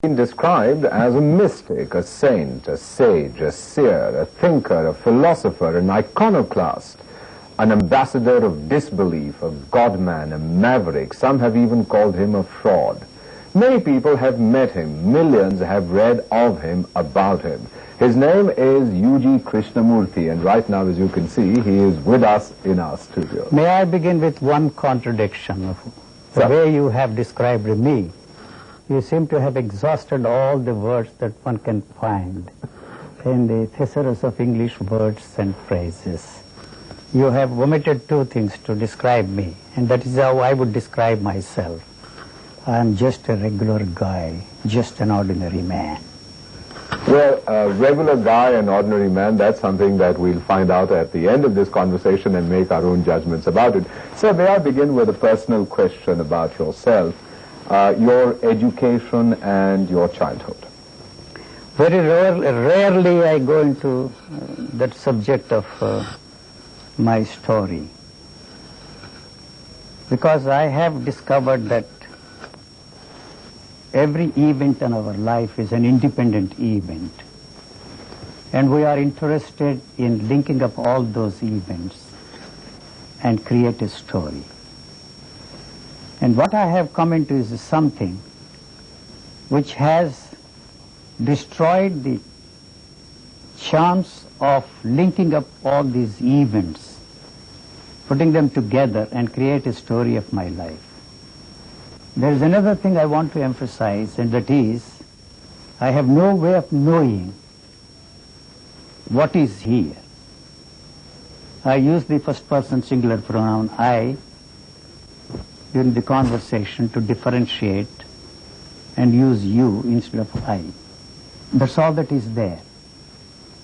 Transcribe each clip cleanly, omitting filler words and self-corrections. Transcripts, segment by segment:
been described as a mystic, a saint, a sage, a seer, a thinker, a philosopher, an iconoclast, an ambassador of disbelief, a godman, a maverick. Some have even called him a fraud. Many people have met him. Millions have read of him, about him. His name is U.G. Krishnamurti, and right now, as you can see, he is with us in our studio. May I begin with one contradiction of the way you have described me? You seem to have exhausted all the words that one can find in the thesaurus of English words and phrases. You have omitted two things to describe me, and that is how I would describe myself. I am just a regular guy, just an ordinary man. Well, a regular guy, an ordinary man, that's something that we'll find out at the end of this conversation and make our own judgments about it. So may I begin with a personal question about yourself, your education and your childhood? Very rarely I go into that subject of my story, because I have discovered that every event in our life is an independent event, and we are interested in linking up all those events and create a story. And what I have come into is something which has destroyed the chance of linking up all these events, putting them together and create a story of my life. There is another thing I want to emphasize, and that is, I have no way of knowing what is here. I use the first person singular pronoun I during the conversation to differentiate and use you instead of I. That's all that is there.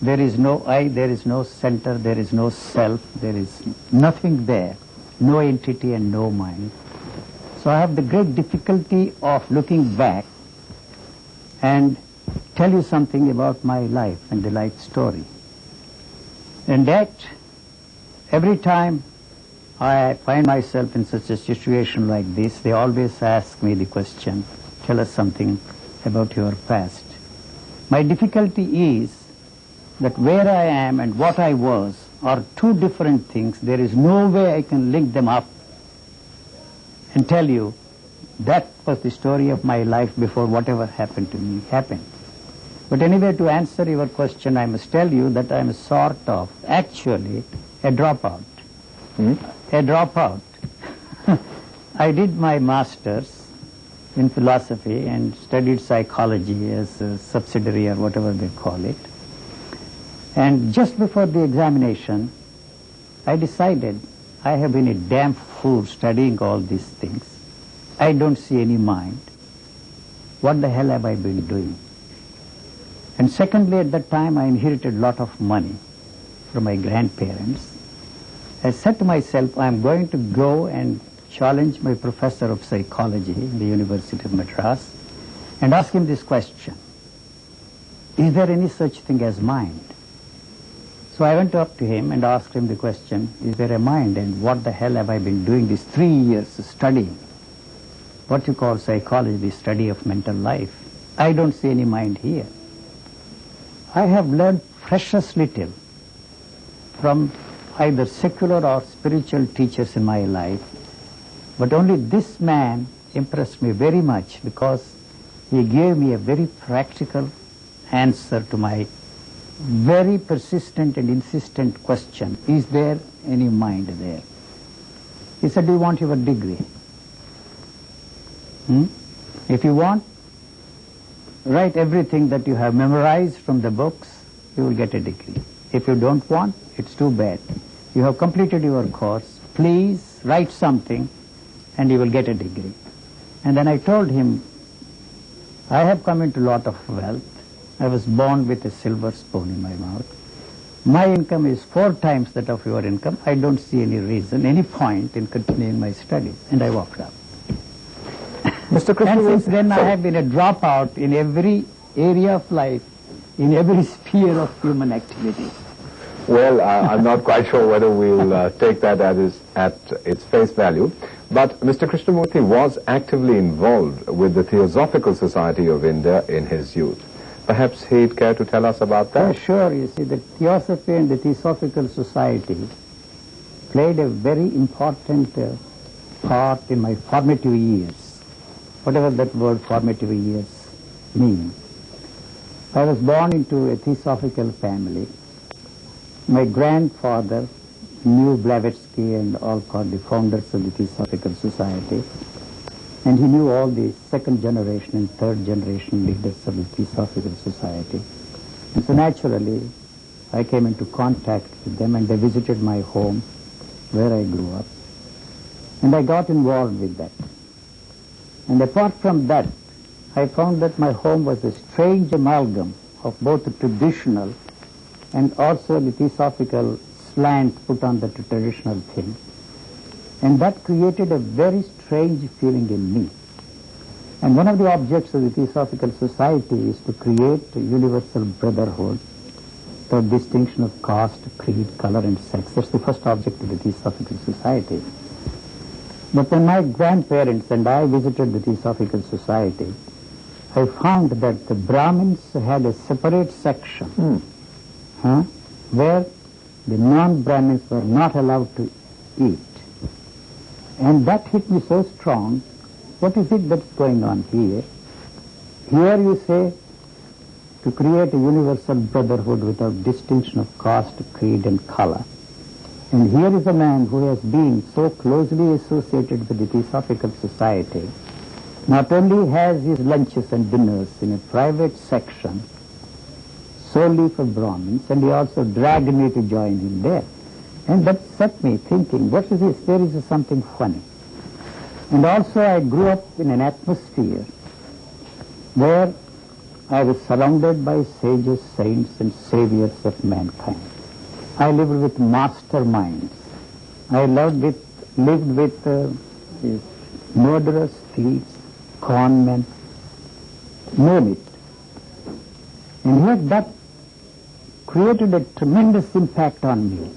There is no I, there is no center, there is no self, there is nothing there, no entity and no mind. So I have the great difficulty of looking back and tell you something about my life and the life story. And that every time I find myself in such a situation like this, they always ask me the question, tell us something about your past. My difficulty is that where I am and what I was are two different things. There is no way I can link them up and tell you that was the story of my life before whatever happened to me happened. But anyway, to answer your question, I must tell you that I am sort of actually a dropout. A dropout. I did my master's in philosophy and studied psychology as a subsidiary or whatever they call it. And just before the examination, I decided I have been a damn fool studying all these things. I don't see any mind. What the hell have I been doing? And secondly, at that time I inherited a lot of money from my grandparents. I said to myself, I am going to go and challenge my professor of psychology in the University of Madras and ask him this question: is there any such thing as mind? So I went up to him and asked him the question, is there a mind, and what the hell have I been doing these 3 years studying what you call psychology, the study of mental life? I don't see any mind here. I have learned precious little from either secular or spiritual teachers in my life, but only this man impressed me very much because he gave me a very practical answer to my very persistent and insistent question, is there any mind there? He said, do you want your degree? If you want, write everything that you have memorized from the books, you will get a degree. If you don't want, it's too bad. You have completed your course, please write something and you will get a degree. And then I told him, I have come into a lot of wealth. I was born with a silver spoon in my mouth. My income is 4 times that of your income. I don't see any reason, any point in continuing my studies. And I walked out. Mr. Krishnamurti, and since then I have been a dropout in every area of life, in every sphere of human activity. Well, I'm not quite sure whether we'll take that at its face value. But Mr. Krishnamurti was actively involved with the Theosophical Society of India in his youth. Perhaps he'd care to tell us about that? Sure. You see, the Theosophy and the Theosophical Society played a very important part in my formative years, whatever that word formative years means. I was born into a Theosophical family. My grandfather knew Blavatsky and all called the founders of the Theosophical Society, and he knew all the second generation and third generation leaders of the Theosophical Society. And so naturally, I came into contact with them, and they visited my home where I grew up, and I got involved with that. And apart from that, I found that my home was a strange amalgam of both the traditional and also the Theosophical slant put on the traditional thing. And that created a very strange feeling in me. And one of the objects of the Theosophical Society is to create a universal brotherhood, the distinction of caste, creed, color, and sex. That's the first object of the Theosophical Society. But when my grandparents and I visited the Theosophical Society, I found that the Brahmins had a separate section where the non-Brahmins were not allowed to eat. And that hit me so strong. What is it that's going on here? Here you say to create a universal brotherhood without distinction of caste, creed, and color. And here is a man who has been so closely associated with the Theosophical Society, not only has his lunches and dinners in a private section solely for Brahmins, and he also dragged me to join him there. And that set me thinking, what is this? There is something funny. And also I grew up in an atmosphere where I was surrounded by sages, saints, and saviors of mankind. I lived with masterminds. I lived with murderers, thieves, con men, name it. And yet that created a tremendous impact on me.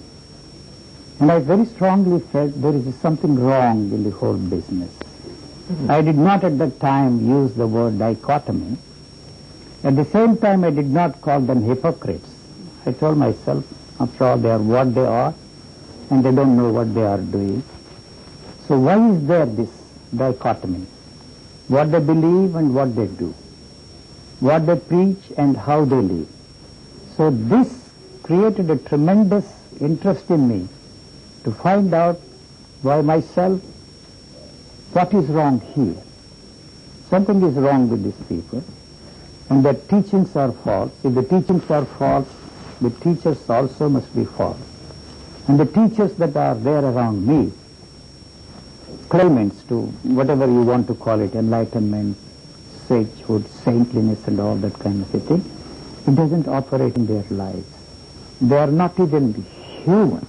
And I very strongly felt there is something wrong in the whole business. I did not at that time use the word dichotomy. At the same time, I did not call them hypocrites. I told myself, after all, they are what they are, and they don't know what they are doing. So why is there this dichotomy? What they believe and what they do. What they preach and how they live. So this created a tremendous interest in me to find out by myself what is wrong here. Something is wrong with these people, and their teachings are false. If the teachings are false, the teachers also must be false. And the teachers that are there around me, claimants to whatever you want to call it, enlightenment, sagehood, saintliness, and all that kind of a thing, it doesn't operate in their lives. They are not even human.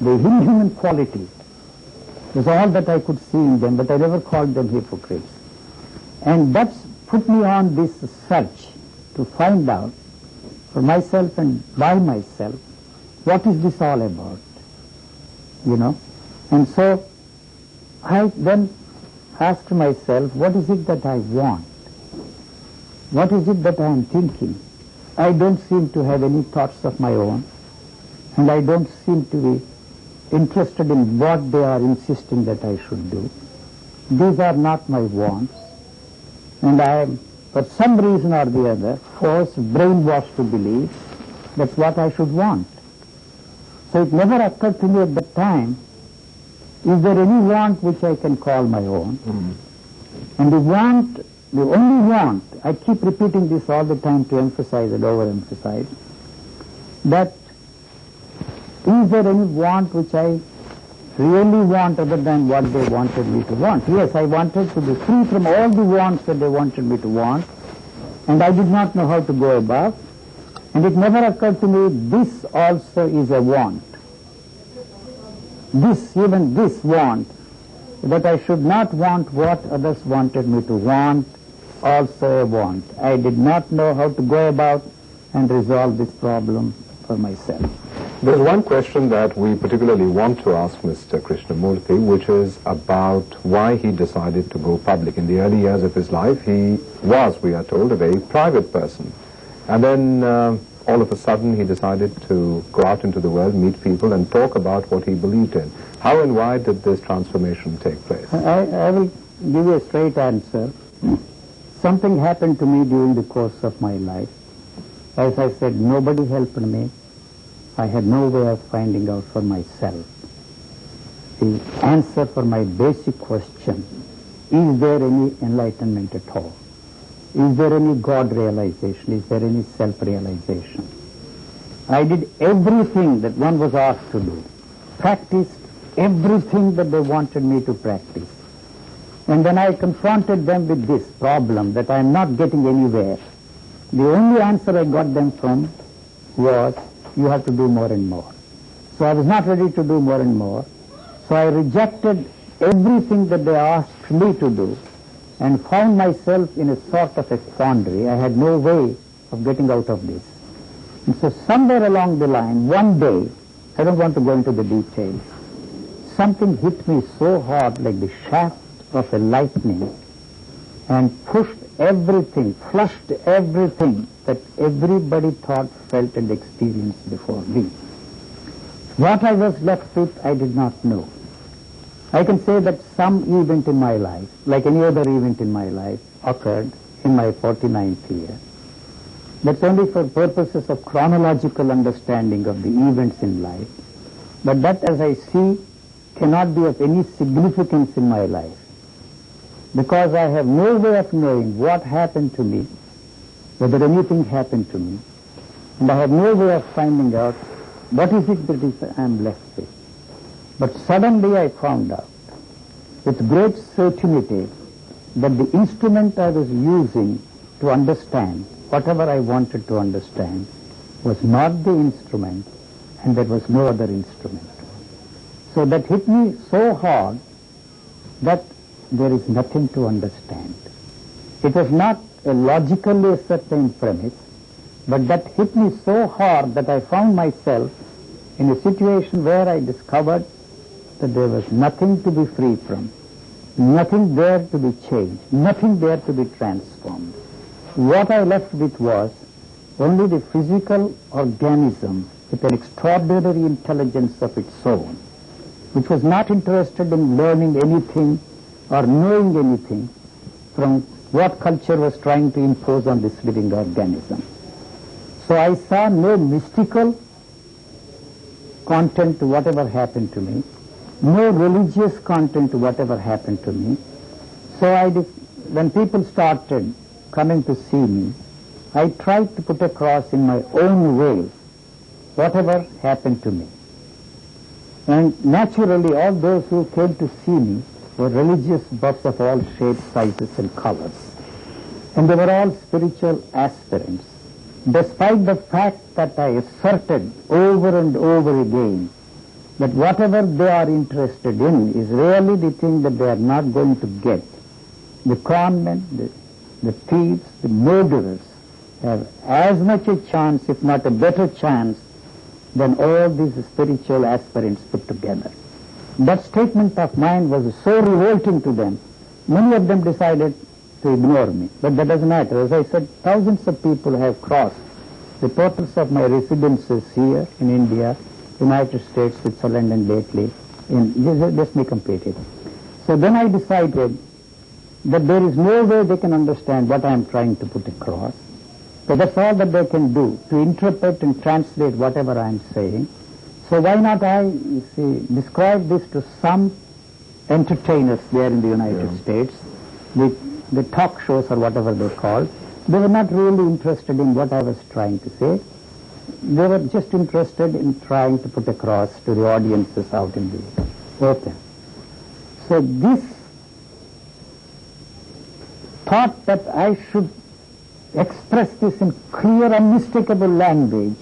The inhuman quality was all that I could see in them, but I never called them hypocrites. And that's put me on this search to find out for myself and by myself, what is this all about? You know? And so I then asked myself, what is it that I want? What is it that I am thinking? I don't seem to have any thoughts of my own, and I don't seem to be interested in what they are insisting that I should do. These are not my wants, and I am, for some reason or the other, forced, brainwashed to believe that's what I should want. So it never occurred to me at that time, is there any want which I can call my own? And the only want, I keep repeating this all the time to emphasize and overemphasize, that is there any want which I really want other than what they wanted me to want? Yes, I wanted to be free from all the wants that they wanted me to want, and I did not know how to go about, and it never occurred to me this also is a want. Even this want, that I should not want what others wanted me to want, also a want. I did not know how to go about and resolve this problem for myself. There's one question that we particularly want to ask Mr. Krishnamurti, which is about why he decided to go public. In the early years of his life, he was, we are told, a very private person. And then all of a sudden he decided to go out into the world, meet people, and talk about what he believed in. How and why did this transformation take place? I will give you a straight answer. Something happened to me during the course of my life. As I said, nobody helped me. I had no way of finding out for myself the answer for my basic question, is there any enlightenment at all? Is there any God realization? Is there any self-realization? I did everything that one was asked to do, practiced everything that they wanted me to practice. And then I confronted them with this problem that I am not getting anywhere. The only answer I got them from was, you have to do more and more. So I was not ready to do more and more. So I rejected everything that they asked me to do and found myself in a sort of a quandary. I had no way of getting out of this. And so somewhere along the line, one day, I don't want to go into the details, something hit me so hard like the shaft of a lightning and pushed everything, flushed everything that everybody thought, felt and experienced before me. What I was left with, I did not know. I can say that some event in my life, like any other event in my life, occurred in my 49th year. That's only for purposes of chronological understanding of the events in life. But that, as I see, cannot be of any significance in my life, because I have no way of knowing what happened to me, whether anything happened to me, and I have no way of finding out what is it that I am left with. But suddenly I found out with great certainty that the instrument I was using to understand whatever I wanted to understand was not the instrument, and there was no other instrument. So that hit me so hard that there is nothing to understand. It was not a logically ascertained premise, but that hit me so hard that I found myself in a situation where I discovered that there was nothing to be free from, nothing there to be changed, nothing there to be transformed. What I left with was only the physical organism with an extraordinary intelligence of its own, which was not interested in learning anything or knowing anything from what culture was trying to impose on this living organism. So I saw no mystical content to whatever happened to me, no religious content to whatever happened to me. So when people started coming to see me, I tried to put across in my own way whatever happened to me. And naturally, all those who came to see me were religious buffs of all shapes, sizes and colors. And they were all spiritual aspirants, despite the fact that I asserted over and over again that whatever they are interested in is really the thing that they are not going to get. The conmen, the thieves, the murderers have as much a chance, if not a better chance, than all these spiritual aspirants put together. That statement of mine was so revolting to them, many of them decided to ignore me. But that doesn't matter. As I said, thousands of people have crossed the portals of my residences here in India, United States, Switzerland, and lately. Let me complete it. So then I decided that there is no way they can understand what I am trying to put across. So that's all that they can do, to interpret and translate whatever I am saying. So why not I describe this to some entertainers there in the United States, the talk shows or whatever they're called. They were not really interested in what I was trying to say. They were just interested in trying to put across to the audiences out in the open. So this thought that I should express this in clear, unmistakable language,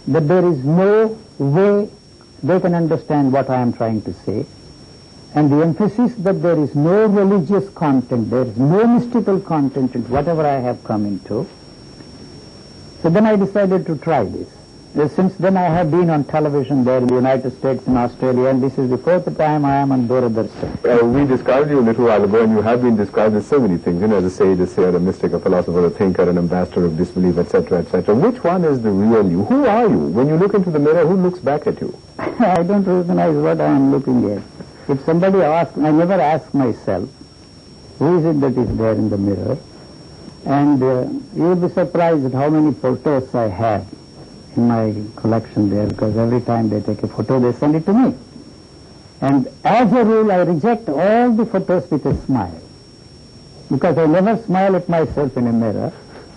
that there is no way they can understand what I am trying to say, and the emphasis that there is no religious content, there is no mystical content in whatever I have come into. So then I decided to try this. since then I have been on television there in the United States and Australia, and this is the fourth time I am on Doordarshan. We described you a little while ago, and you have been described as so many things, as a sage, a seer, a mystic, a philosopher, a thinker, an ambassador of disbelief, etc., etc. Which one is the real you? Who are you? When you look into the mirror, who looks back at you? I don't recognize what I am looking at. If somebody asks, I never ask myself, who is it that is there in the mirror? And you will be surprised at how many photos I have in my collection there, because every time they take a photo, they send it to me. And as a rule, I reject all the photos with a smile, because I never smile at myself in a mirror.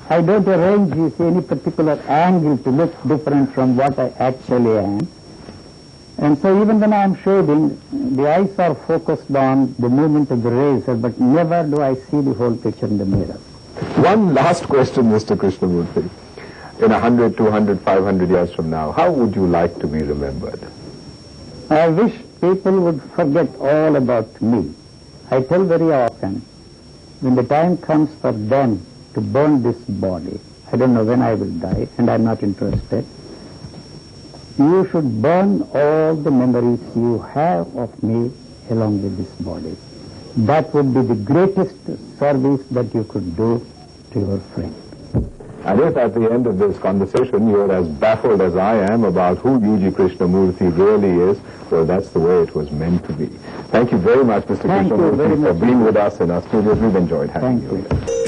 I don't arrange, you see, any particular angle to look different from what I actually am. And so even when I am shading, the eyes are focused on the movement of the razor, but never do I see the whole picture in the mirror. One last question, Mr. Krishnamurti. In 100, 200, 500 years from now, how would you like to be remembered? I wish people would forget all about me. I tell very often, when the time comes for them to burn this body, I don't know when I will die, and I'm not interested, you should burn all the memories you have of me along with this body. That would be the greatest service that you could do to your friend. And if at the end of this conversation you're as baffled as I am about who U.G. Krishnamurti really is, well, that's the way it was meant to be. Thank you very much, Mr. Krishnamurti, for being with us in our studios. We've enjoyed having you.